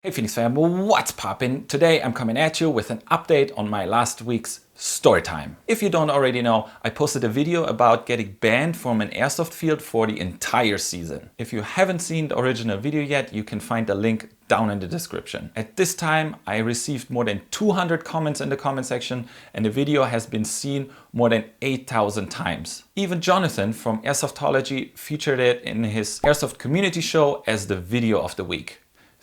Hey Phoenix fam, what's poppin'? Today I'm coming at you with an update on my last week's Storytime. If you don't already know, I posted a video about getting banned from an airsoft field for the entire season. If you haven't seen the original video yet, you can find the link down in the description. At this time, I received more than 200 comments in the comment section and the video has been seen more than 8,000 times. Even Jonathan from Airsoftology featured it in his Airsoft community show as the video of the week.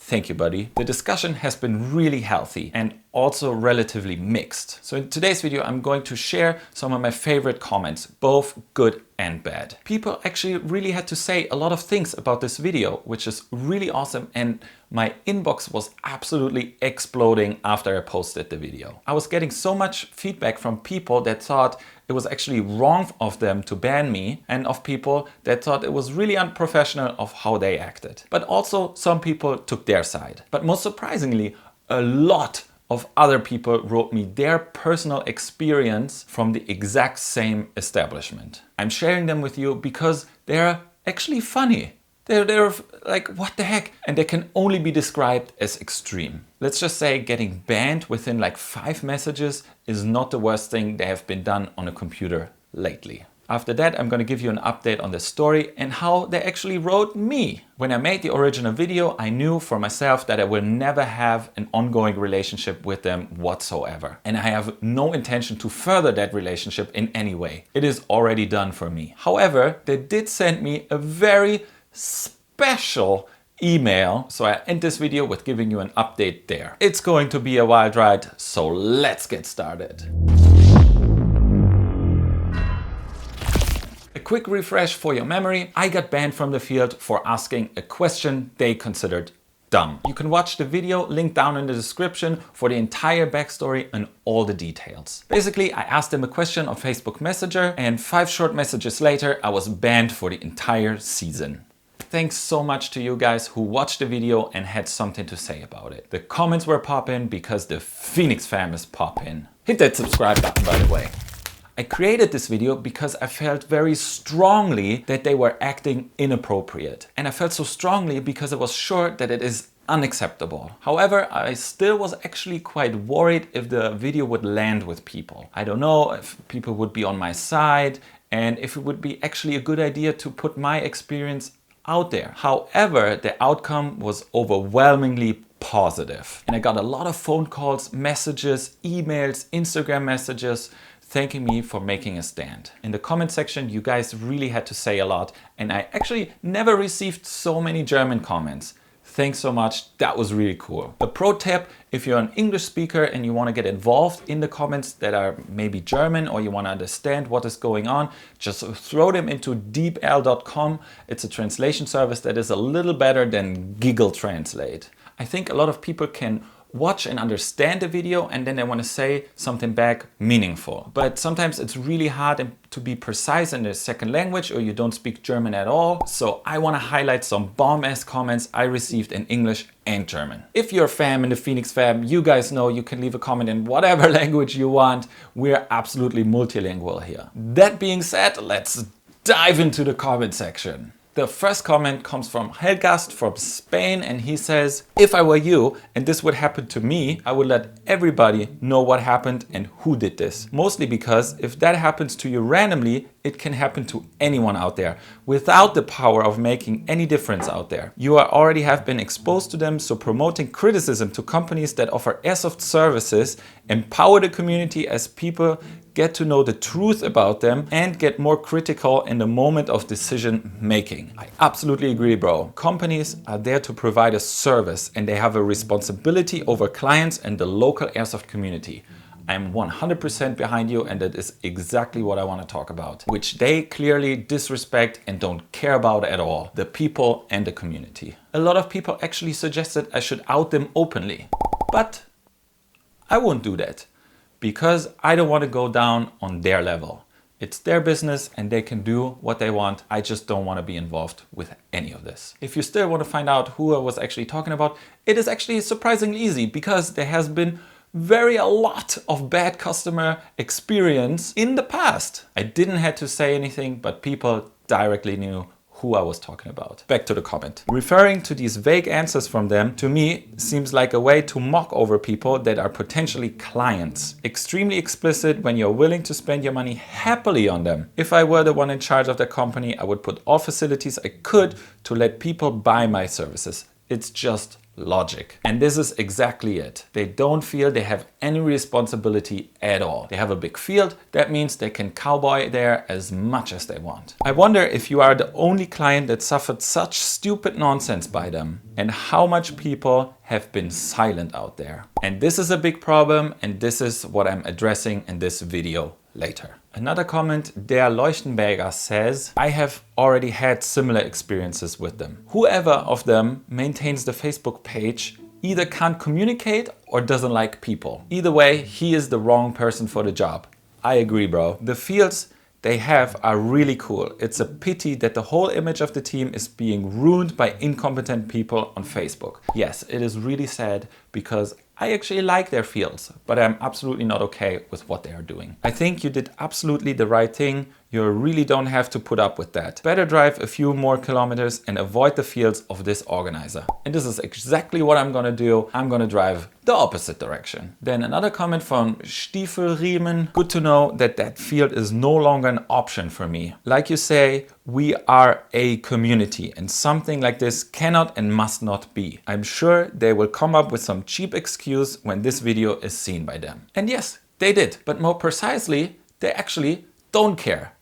Thank you, buddy. The discussion has been really healthy and also relatively mixed. So in today's video, I'm going to share some of my favorite comments, both good and bad. People actually really had to say a lot of things about this video, which is really awesome. And my inbox was absolutely exploding after I posted the video. I was getting so much feedback from people that thought it was actually wrong of them to ban me, and of people that thought it was really unprofessional of how they acted. But also some people took their side. But most surprisingly, a lot of other people wrote me their personal experience from the exact same establishment. I'm sharing them with you because they're actually funny. They're like, what the heck? And they can only be described as extreme. Let's just say getting banned within like 5 messages is not the worst thing that have been done on a computer lately. After that, I'm going to give you an update on the story and how they actually wrote me. When I made the original video, I knew for myself that I will never have an ongoing relationship with them whatsoever. And I have no intention to further that relationship in any way. It is already done for me. However, they did send me a very special email, so I end this video with giving you an update there. It's going to be a wild ride, so let's get started. A quick refresh for your memory. I got banned from the field for asking a question they considered dumb. You can watch the video linked down in the description for the entire backstory and all the details. Basically, I asked them a question on Facebook Messenger and 5 short messages later, I was banned for the entire season. Thanks so much to you guys who watched the video and had something to say about it. The comments were poppin' because the Phoenix fam is poppin'. Hit that subscribe button, by the way. I created this video because I felt very strongly that they were acting inappropriate. And I felt so strongly because I was sure that it is unacceptable. However, I still was actually quite worried if the video would land with people. I don't know if people would be on my side and if it would be actually a good idea to put my experience out there. However, the outcome was overwhelmingly positive. And I got a lot of phone calls, messages, emails, Instagram messages thanking me for making a stand. In the comment section, you guys really had to say a lot, and I actually never received so many German comments. Thanks so much, that was really cool. A pro tip, if you're an English speaker and you want to get involved in the comments that are maybe German or you want to understand what is going on, just throw them into deepl.com. It's a translation service that is a little better than Giggle Translate. I think a lot of people can watch and understand the video and then they want to say something back meaningful. But sometimes it's really hard to be precise in the second language or you don't speak German at all. So I want to highlight some bomb-ass comments I received in English and German. If you're a fam in the Phoenix fam, you guys know you can leave a comment in whatever language you want. We're absolutely multilingual here. That being said, let's dive into the comment section. The first comment comes from Helgast from Spain and he says, if I were you and this would happen to me, I would let everybody know what happened and who did this. Mostly because if that happens to you randomly, it can happen to anyone out there without the power of making any difference out there. You already have been exposed to them, so promoting criticism to companies that offer airsoft services empower the community as people get to know the truth about them and get more critical in the moment of decision making. I absolutely agree, bro. Companies are there to provide a service and they have a responsibility over clients and the local airsoft community. I'm 100% behind you and that is exactly what I want to talk about, which they clearly disrespect and don't care about at all, the people and the community. A lot of people actually suggested I should out them openly, but I won't do that because I don't want to go down on their level. It's their business and they can do what they want. I just don't want to be involved with any of this. If you still want to find out who I was actually talking about, it is actually surprisingly easy because there has been a lot of bad customer experience in the past. I didn't have to say anything, but people directly knew who I was talking about. Back to the comment. Referring to these vague answers from them, to me, seems like a way to mock over people that are potentially clients. Extremely explicit when you're willing to spend your money happily on them. If I were the one in charge of the company, I would put all facilities I could to let people buy my services. It's just logic. And this is exactly it. They don't feel they have any responsibility at all. They have a big field. That means they can cowboy there as much as they want. I wonder if you are the only client that suffered such stupid nonsense by them, and how much people have been silent out there. And this is a big problem, and this is what I'm addressing in this video later. Another comment, Der Leuchtenberger says, I have already had similar experiences with them. Whoever of them maintains the Facebook page either can't communicate or doesn't like people. Either way, he is the wrong person for the job. I agree, bro. The fields they have are really cool. It's a pity that the whole image of the team is being ruined by incompetent people on Facebook. Yes, it is really sad because I actually like their fields, but I'm absolutely not okay with what they are doing. I think you did absolutely the right thing. You really don't have to put up with that. Better drive a few more kilometers and avoid the fields of this organizer. And this is exactly what I'm gonna do. I'm gonna drive the opposite direction. Then another comment from Stiefelriemen. Good to know that that field is no longer an option for me. Like you say, we are a community and something like this cannot and must not be. I'm sure they will come up with some cheap excuse when this video is seen by them. And yes, they did. But more precisely, they actually don't care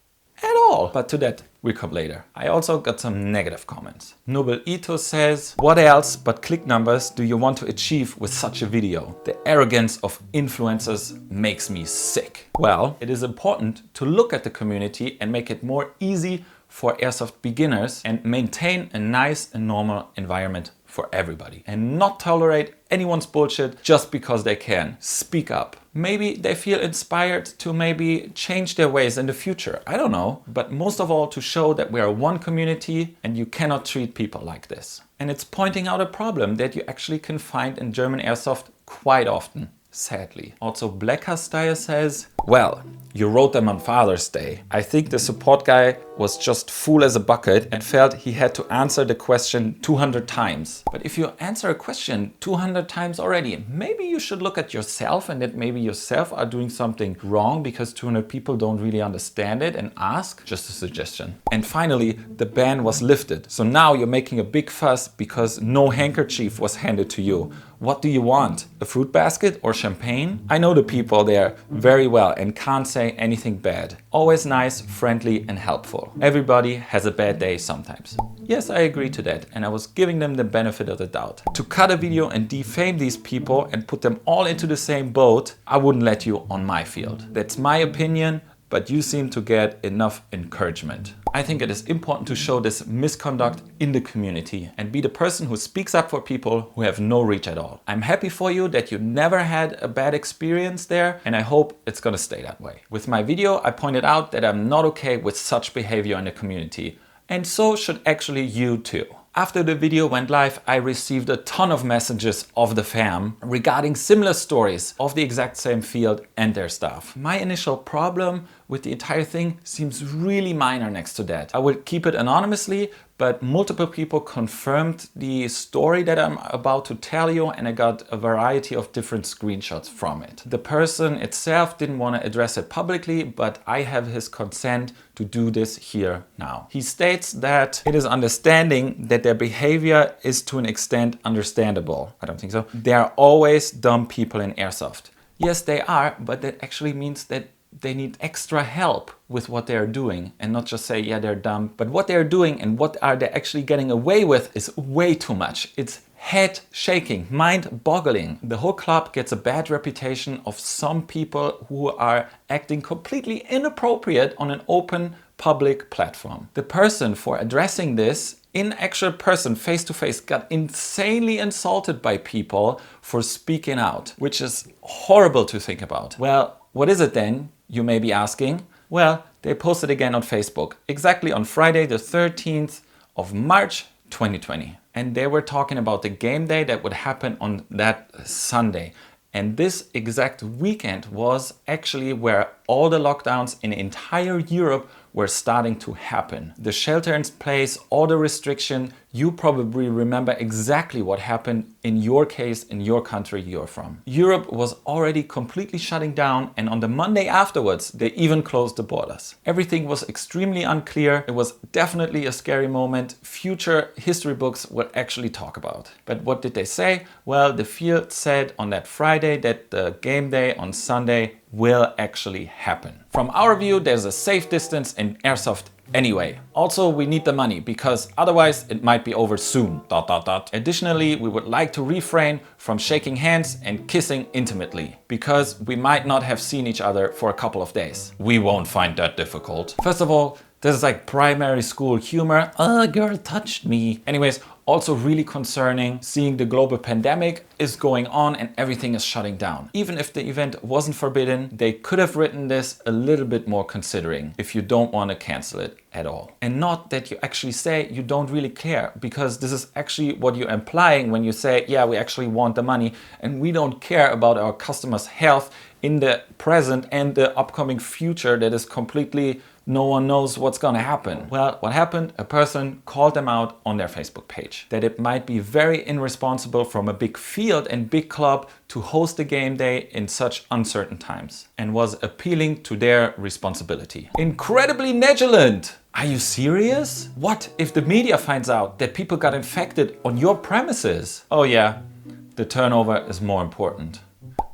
at all. But to that we come later. I also got some negative comments. Nobel Ito says, what else but click numbers do you want to achieve with such a video? The arrogance of influencers makes me sick. Well, it is important to look at the community and make it more easy for airsoft beginners and maintain a nice and normal environment for everybody and not tolerate anyone's bullshit just because they can. Speak up. Maybe they feel inspired to maybe change their ways in the future. I don't know. But most of all, to show that we are one community and you cannot treat people like this. And it's pointing out a problem that you actually can find in German airsoft quite often. Sadly. Also, Blacker Style says, well, you wrote them on Father's Day. I think the support guy was just full as a bucket and felt he had to answer the question 200 times. But if you answer a question 200 times already, maybe you should look at yourself and that maybe yourself are doing something wrong because 200 people don't really understand it and ask. Just a suggestion. And finally, the ban was lifted. So now you're making a big fuss because no handkerchief was handed to you. What do you want? A fruit basket or champagne? I know the people there very well and can't say anything bad. Always nice, friendly and helpful. Everybody has a bad day sometimes. Yes, I agree to that and I was giving them the benefit of the doubt. To cut a video and defame these people and put them all into the same boat, I wouldn't let you on my field. That's my opinion, but you seem to get enough encouragement. I think it is important to show this misconduct in the community and be the person who speaks up for people who have no reach at all. I'm happy for you that you never had a bad experience there and I hope it's gonna stay that way. With my video, I pointed out that I'm not okay with such behavior in the community, and so should actually you too. After the video went live, I received a ton of messages of the fam regarding similar stories of the exact same field and their staff. My initial problem with the entire thing seems really minor next to that. I will keep it anonymously, but multiple people confirmed the story that I'm about to tell you and I got a variety of different screenshots from it. The person itself didn't want to address it publicly, but I have his consent to do this here now. He states that it is understanding that their behavior is to an extent understandable. I don't think so. There are always dumb people in airsoft. Yes, they are, but that actually means that they need extra help with what they're doing and not just say, yeah, they're dumb. But what they're doing and what are they actually getting away with is way too much. It's head shaking, mind boggling. The whole club gets a bad reputation of some people who are acting completely inappropriate on an open public platform. The person for addressing this in actual person, face to face, got insanely insulted by people for speaking out, which is horrible to think about. Well, what is it then, you may be asking? Well, they posted again on Facebook, exactly on Friday the 13th of March 2020. And they were talking about the game day that would happen on that Sunday. And this exact weekend was actually where all the lockdowns in entire Europe were starting to happen. The shelter in place, all the restriction, you probably remember exactly what happened in your case, in your country you're from. Europe was already completely shutting down, and on the Monday afterwards, they even closed the borders. Everything was extremely unclear. It was definitely a scary moment. Future history books will actually talk about. But what did they say? Well, the field said on that Friday that the game day on Sunday will actually happen. From our view, there's a safe distance in airsoft anyway. Also, we need the money because otherwise it might be over soon. ... Additionally, we would like to refrain from shaking hands and kissing intimately because we might not have seen each other for a couple of days. We won't find that difficult. First of all, this is like primary school humor. A girl touched me. Anyways, also really concerning seeing the global pandemic is going on and everything is shutting down. Even if the event wasn't forbidden, they could have written this a little bit more considering if you don't want to cancel it at all. And not that you actually say you don't really care, because this is actually what you're implying when you say, yeah, we actually want the money and we don't care about our customers' health in the present and the upcoming future that is completely no one knows what's gonna happen. Well, what happened? A person called them out on their Facebook page that it might be very irresponsible from a big field and big club to host a game day in such uncertain times, and was appealing to their responsibility. Incredibly negligent! Are you serious? What if the media finds out that people got infected on your premises? Oh yeah, the turnover is more important.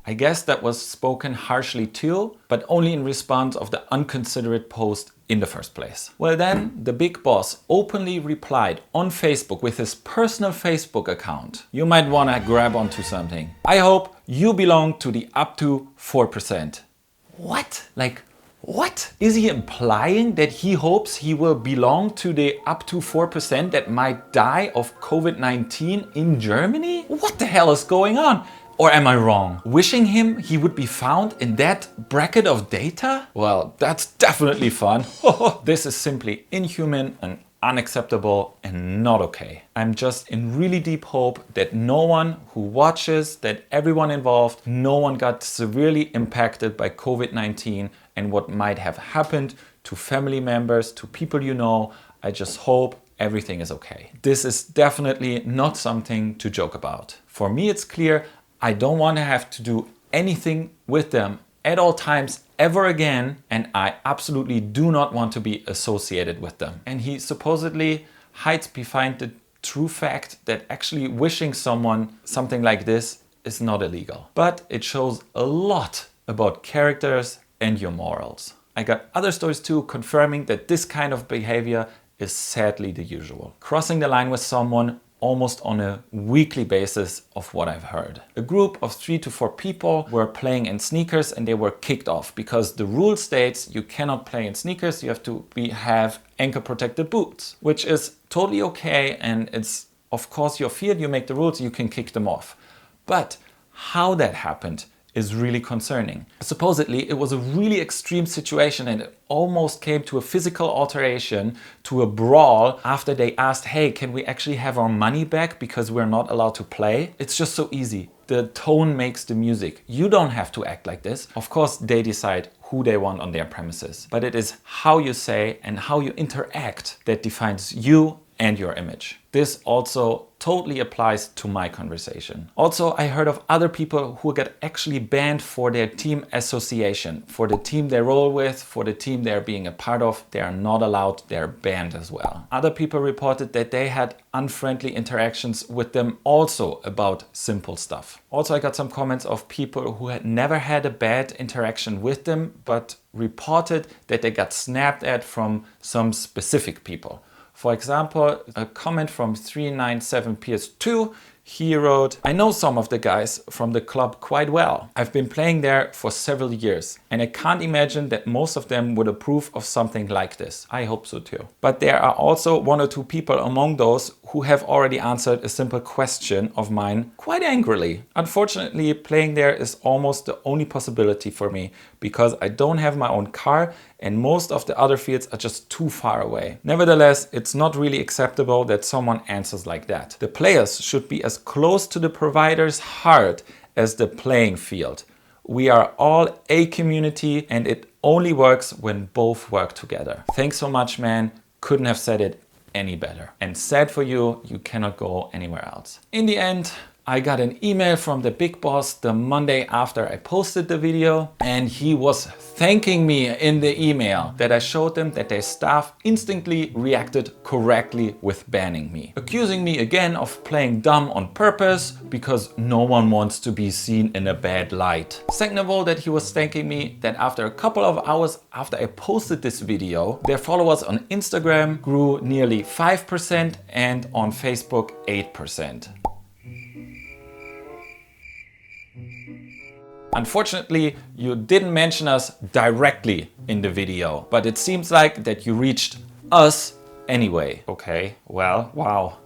I guess that was spoken harshly too, but only in response of the unconsiderate post in the first place. Well then, the big boss openly replied on Facebook with his personal Facebook account. You might wanna grab onto something. I hope you belong to the up to 4%. What? Like, what? Is he implying that he hopes he will belong to the up to 4% that might die of COVID-19 in Germany? What the hell is going on? Or am I wrong? Wishing him he would be found in that bracket of data? Well, that's definitely fun. This is simply inhuman and unacceptable and not okay. I'm just in really deep hope that no one who watches, that everyone involved, no one got severely impacted by COVID-19 and what might have happened to family members, to people you know. I just hope everything is okay. This is definitely not something to joke about. For me, it's clear I don't want to have to do anything with them at all times ever again, and I absolutely do not want to be associated with them. And he supposedly hides behind the true fact that actually wishing someone something like this is not illegal. But it shows a lot about characters and your morals. I got other stories too confirming that this kind of behavior is sadly the usual. Crossing the line with someone almost on a weekly basis of what I've heard. A group of 3 to 4 people were playing in sneakers and they were kicked off because the rule states you cannot play in sneakers, you have to have ankle protected boots, which is totally okay, and it's of course your field, you make the rules, you can kick them off. But how that happened is really concerning. Supposedly it was a really extreme situation and it almost came to a physical alteration, to a brawl, after they asked, hey, can we actually have our money back because we're not allowed to play? It's just so easy. The tone makes the music. You don't have to act like this. Of course, they decide who they want on their premises, but it is how you say and how you interact that defines you and your image. This also totally applies to my conversation. Also, I heard of other people who got actually banned for their team association, for the team they roll with, for the team they're being a part of. They are not allowed, they're banned as well. Other people reported that they had unfriendly interactions with them also about simple stuff. Also, I got some comments of people who had never had a bad interaction with them, but reported that they got snapped at from some specific people. For example, a comment from 397PS2, he wrote, I know some of the guys from the club quite well. I've been playing there for several years and I can't imagine that most of them would approve of something like this. I hope so too. But there are also 1 or 2 people among those who have already answered a simple question of mine quite angrily. Unfortunately, playing there is almost the only possibility for me because I don't have my own car and most of the other fields are just too far away. Nevertheless, it's not really acceptable that someone answers like that. The players should be as close to the provider's heart as the playing field. We are all a community and it only works when both work together. Thanks so much, man. Couldn't have said it any better. And sad for you, you cannot go anywhere else. In the end, I got an email from the big boss the Monday after I posted the video, and he was thanking me in the email that I showed them that their staff instantly reacted correctly with banning me, accusing me again of playing dumb on purpose because no one wants to be seen in a bad light. Second of all, that he was thanking me that after a couple of hours after I posted this video, their followers on Instagram grew nearly 5% and on Facebook 8%. Unfortunately, you didn't mention us directly in the video, but it seems like that you reached us anyway. Okay, well, wow.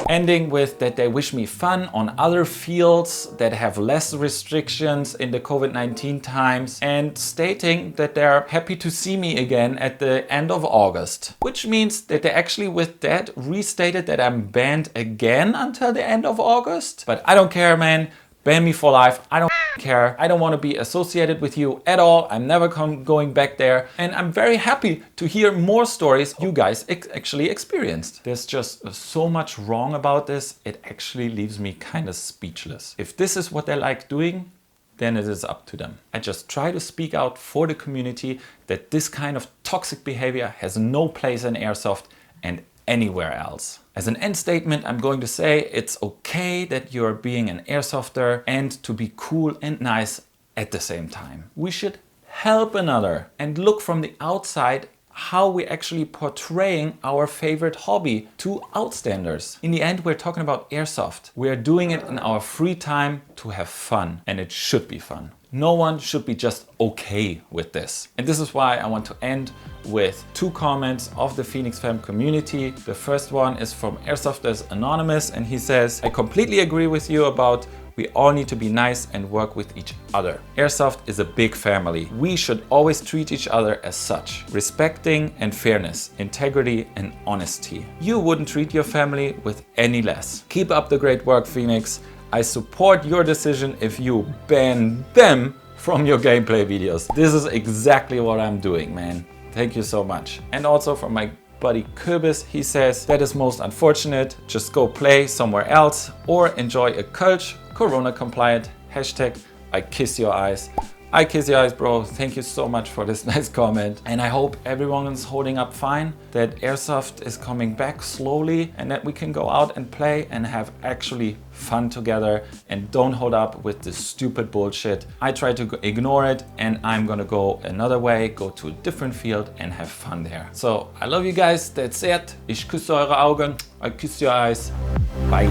Ending with that they wish me fun on other fields that have less restrictions in the COVID-19 times, and stating that they're happy to see me again at the end of August. Which means that they actually with that restated that I'm banned again until the end of August. But I don't care, man. Ban me for life. I don't care. I don't want to be associated with you at all. I'm never going back there. And I'm very happy to hear more stories you guys actually experienced. There's just so much wrong about this. It actually leaves me kind of speechless. If this is what they like doing, then it is up to them. I just try to speak out for the community that this kind of toxic behavior has no place in Airsoft and anywhere else. As an end statement, I'm going to say it's okay that you're being an Airsofter and to be cool and nice at the same time. We should help another and look from the outside how we're actually portraying our favorite hobby to outstanders. In the end, we're talking about Airsoft. We're doing it in our free time to have fun, and it should be fun. No one should be just okay with this. And this is why I want to end with 2 comments of the Phoenix Fam community. The first one is from Airsofters Anonymous, and he says, I completely agree with you about we all need to be nice and work with each other. Airsoft is a big family. We should always treat each other as such. Respecting and fairness, integrity and honesty. You wouldn't treat your family with any less. Keep up the great work, Phoenix. I support your decision if you ban them from your gameplay videos. This is exactly what I'm doing, man. Thank you so much. And also from my buddy Kürbis, he says, that is most unfortunate. Just go play somewhere else or enjoy a culture, Corona compliant, hashtag I kiss your eyes. I kiss your eyes, bro. Thank you so much for this nice comment. And I hope everyone is holding up fine, that Airsoft is coming back slowly and that we can go out and play and have actually fun together and don't hold up with this stupid bullshit. I try to ignore it and I'm gonna go another way, go to a different field and have fun there. So I love you guys. That's it. Ich küsse eure Augen. I kiss your eyes. Bye.